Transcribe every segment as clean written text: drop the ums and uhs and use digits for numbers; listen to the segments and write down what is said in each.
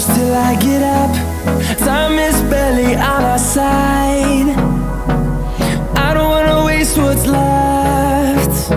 close till I get up. Time is barely on our side. I don't wanna waste what's left.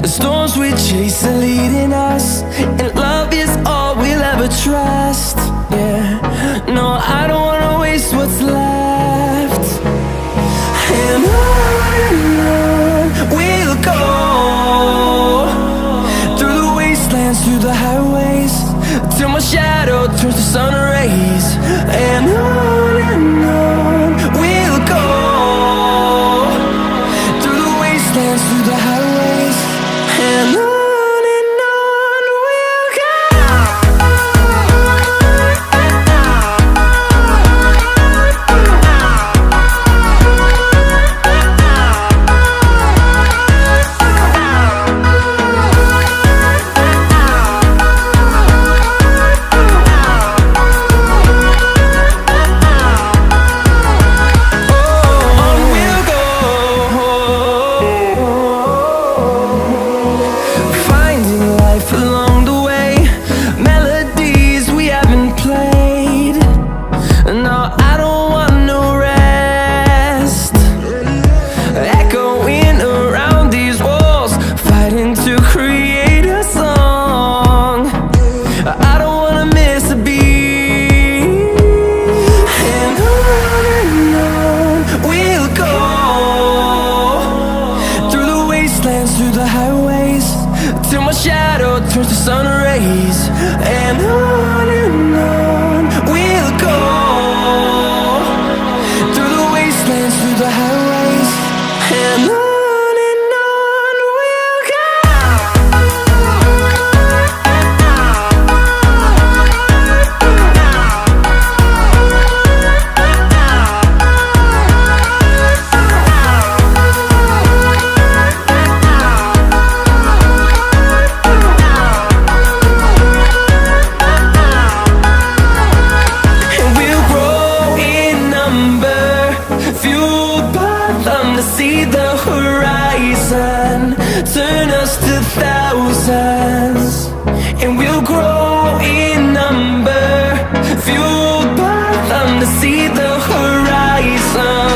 The storms we chase are leading us, and love is all we'll ever trust. Yeah, no, I don't wanna waste what's left. And on we'll go, through the wastelands, through the highways, till my shadow turns to sun rays. And on we'll go, through the wastelands, through the highways, and on we'll go. Along the way, melodies we haven't played. No, I don't want no rest. Echoing around these walls, fighting to create a song. I don't wanna miss a beat. And on we'll go, through the wastelands, through the highways, till my shadow turns to sun rays. And on we'll go, through the wastelands, through the highways, and on we'll go. See the horizon, turn us to thousands, and we'll grow in number, fueled by them to see the horizon.